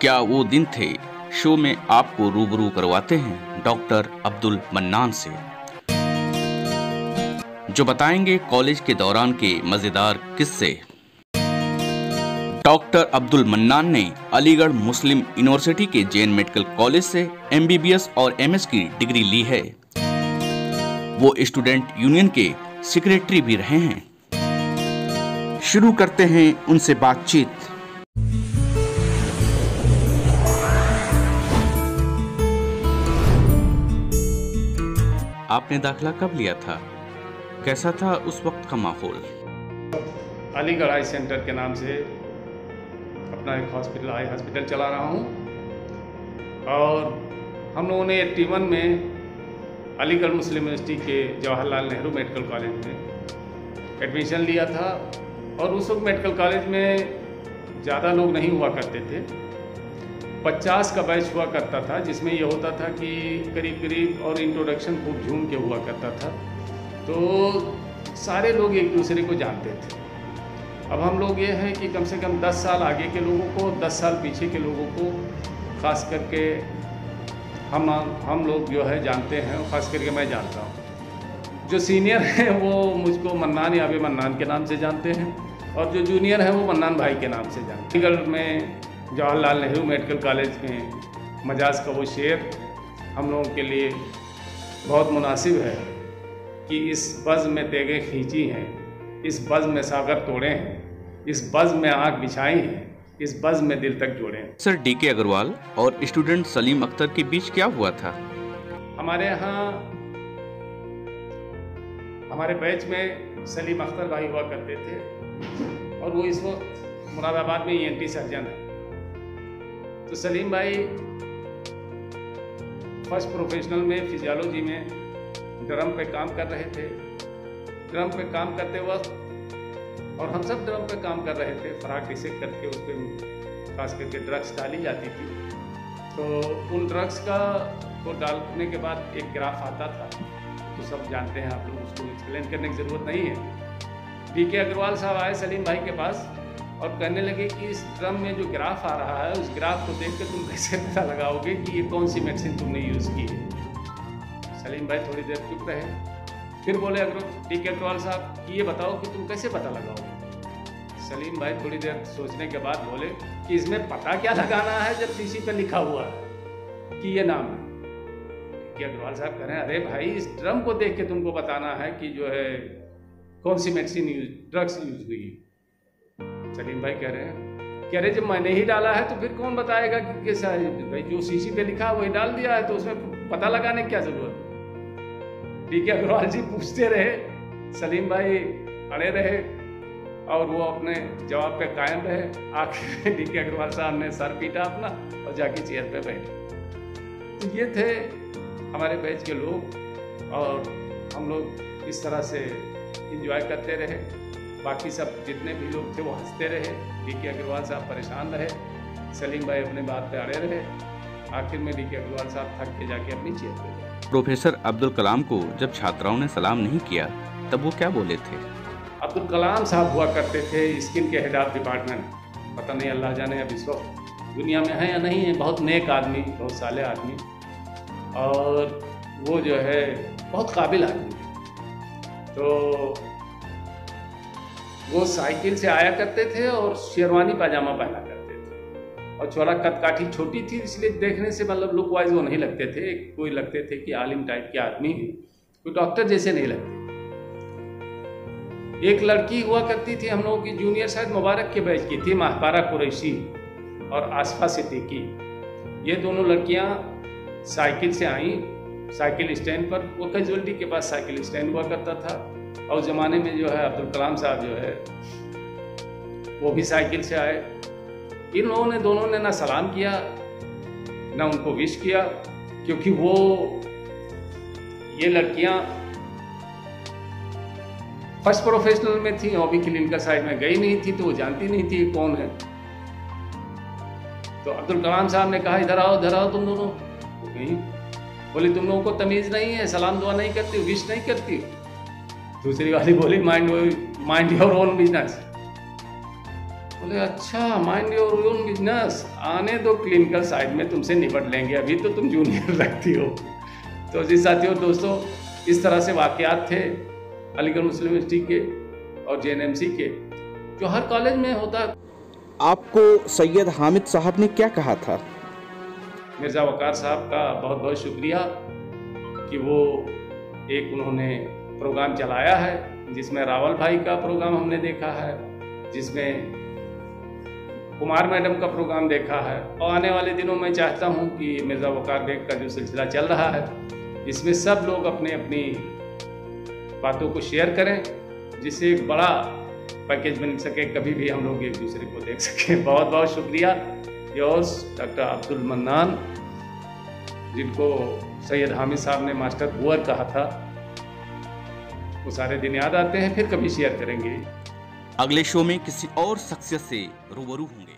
क्या वो दिन थे, शो में आपको रूबरू करवाते हैं डॉक्टर अब्दुल मन्नान से, जो बताएंगे कॉलेज के दौरान के मजेदार किस्से। डॉक्टर अब्दुल मन्नान ने अलीगढ़ मुस्लिम यूनिवर्सिटी के जैन मेडिकल कॉलेज से MBBS और MS की डिग्री ली है। वो स्टूडेंट यूनियन के सेक्रेटरी भी रहे हैं। शुरू करते हैं उनसे बातचीत। आपने दाखिला कब लिया था? कैसा था उस वक्त का माहौल? अलीगढ़ आई सेंटर के नाम से अपना एक हॉस्पिटल चला रहा हूँ और हम लोगों ने 81 में अलीगढ़ मुस्लिम यूनिवर्सिटी के जवाहरलाल नेहरू मेडिकल कॉलेज में एडमिशन लिया था। और उस वक्त मेडिकल कॉलेज में ज़्यादा लोग नहीं हुआ करते थे, 50 का बैच हुआ करता था, जिसमें ये होता था कि करीब और इंट्रोडक्शन खूब झूम के हुआ करता था, तो सारे लोग एक दूसरे को जानते थे। अब हम लोग ये है कि कम से कम 10 साल आगे के लोगों को, 10 साल पीछे के लोगों को ख़ास करके हम लोग जो है जानते हैं, ख़ास करके मैं जानता हूँ। जो सीनियर हैं वो मुझको मन्नान या अभी मन्नान के नाम से जानते हैं और जो जूनियर हैं वो मन्नान भाई के नाम से जानते हैं। अलीगढ़ में जवाहरलाल नेहरू मेडिकल कॉलेज में मजाज का वो शेर हम लोगों के लिए बहुत मुनासिब है कि इस बज़्म में तेगें खींची हैं, इस बज़्म में सागर तोड़े हैं, इस बज़्म में आँख बिछाई हैं, इस बज़्म में दिल तक जोड़े हैं। सर DK अग्रवाल और स्टूडेंट सलीम अख्तर के बीच क्या हुआ था? हमारे यहाँ हमारे बैच में सलीम अख्तर भाई हुआ करते थे और वो इस वक्त मुरादाबाद में ENT सर्जन है। तो सलीम भाई फर्स्ट प्रोफेशनल में फिजियोलॉजी में ड्रम पे काम कर रहे थे। ड्रम पे काम करते वक्त और हम सब ड्रम पे काम कर रहे थे, फराक डिसेक्ट करके उस पर खास करके ड्रग्स डाली जाती थी। तो उन ड्रग्स को डालने के बाद एक ग्राफ आता था, तो सब जानते हैं आप लोग, उसको एक्सप्लेन करने की ज़रूरत नहीं है। DK अग्रवाल साहब आए सलीम भाई के पास और कहने लगे कि इस ड्रम में जो ग्राफ आ रहा है, उस ग्राफ को देख कर तुम कैसे पता लगाओगे कि ये कौन सी मेडिसिन तुमने यूज़ की है। सलीम भाई थोड़ी देर चुप रहे, फिर बोले DK अग्रवाल साहब कि ये बताओ कि तुम कैसे पता लगाओगे। सलीम भाई थोड़ी देर सोचने के बाद बोले कि इसमें पता क्या लगाना है जब शीशी पे लिखा हुआ है कि ये नाम है। DK अग्रवाल साहब कह रहे हैं, अरे भाई इस ड्रम को देख के तुमको बताना है कि जो है कौन सी मेडिसिन ड्रग्स यूज हुई। सलीम भाई कह रहे जब मैंने ही डाला है तो फिर कौन बताएगा कि कैसा है। भाई जो शीशी पे लिखा है वही डाल दिया है, तो उसमें पता लगाने की क्या जरूरत। DK अग्रवाल जी पूछते रहे, सलीम भाई अड़े रहे और वो अपने जवाब पे कायम रहे। आखिर में DK अग्रवाल साहब ने सर पीटा अपना और जाके चेयर पे बैठे। तो ये थे हमारे बैच के लोग और हम लोग इस तरह से इंजॉय करते रहे। बाकी सब जितने भी लोग थे वो हंसते रहे। DK अग्रवाल साहब परेशान रहे, सलीम भाई अपने बात पे अड़े रहे। आखिर में DK अग्रवाल साहब थक के जाके अपनी चेयर पे गए। प्रोफेसर अब्दुल कलाम को जब छात्राओं ने सलाम नहीं किया तब वो क्या बोले थे? अब्दुल कलाम साहब हुआ करते थे स्किन के हेड ऑफ डिपार्टमेंट। पता नहीं अल्लाह जाने अब इस वक्त दुनिया में है या नहीं है। बहुत नेक आदमी, बहुत साले आदमी और वो जो है बहुत काबिल आदमी। तो वो साइकिल से आया करते थे और शेरवानी पाजामा पहना करते थे और चौड़ा कदकाठी छोटी थी, इसलिए देखने से मतलब लुक वाइज वो नहीं लगते थे। कोई लगते थे कि आलिम टाइप के आदमी हैं, कोई डॉक्टर जैसे नहीं लगते। एक लड़की हुआ करती थी हम लोगों की जूनियर, शायद मुबारक के बैच की थी, महपारा कुरैशी और आसफा सिद्दीकी। ये दोनों लड़कियां साइकिल से आई, साइकिल स्टैंड पर, वो कैजुअलिटी के पास साइकिल स्टैंड हुआ करता था। और उस ज़माने में जो है अब्दुल कलाम साहब जो है वो भी साइकिल से आए। इन लोगों ने दोनों ने ना सलाम किया ना उनको विश किया, क्योंकि वो ये लड़कियां फर्स्ट प्रोफेशनल में थी, और भी क्लिनिकल साइड में गई नहीं थी, तो वो जानती नहीं थी कौन है। तो अब्दुल कलाम साहब ने कहा इधर आओ तुम दोनों। तो गई, बोली तुम लोगों को तमीज़ नहीं है, सलाम दुआ नहीं करती, विश नहीं करती। दूसरी वाली बोली माइंड योर ओन बिजनेस। बोले अच्छा, माइंड योर ओन बिजनेस, आने दो क्लिनिकल साइड में, तुमसे निपट लेंगे, अभी तो तुम जूनियर लगती हो। तो जी साथियों दोस्तों, इस तरह से वाक़यात थे अलीगढ़ मुस्लिम यूनिवर्सिटी के और JNMC के, जो हर कॉलेज में होता है। आपको सैयद हामिद साहब ने क्या कहा था? मिर्ज़ा वक़ार साहब का बहुत बहुत शुक्रिया कि वो एक उन्होंने प्रोग्राम चलाया है, जिसमें रावल भाई का प्रोग्राम हमने देखा है, जिसमें कुमार मैडम का प्रोग्राम देखा है, और आने वाले दिनों में चाहता हूं कि मिर्ज़ा वक़ार बेग का जो सिलसिला चल रहा है, इसमें सब लोग अपने अपनी बातों को शेयर करें, जिससे एक बड़ा पैकेज बन सके, कभी भी हम लोग एक दूसरे को देख सकें। बहुत बहुत शुक्रिया। योर्स डॉक्टर अब्दुल मन्नान, जिनको सैयद हामिद साहब ने मास्टर बुअर कहा था, वो सारे दिन याद आते हैं, फिर कभी शेयर करेंगे। अगले शो में किसी और शख्सियत से रूबरू होंगे।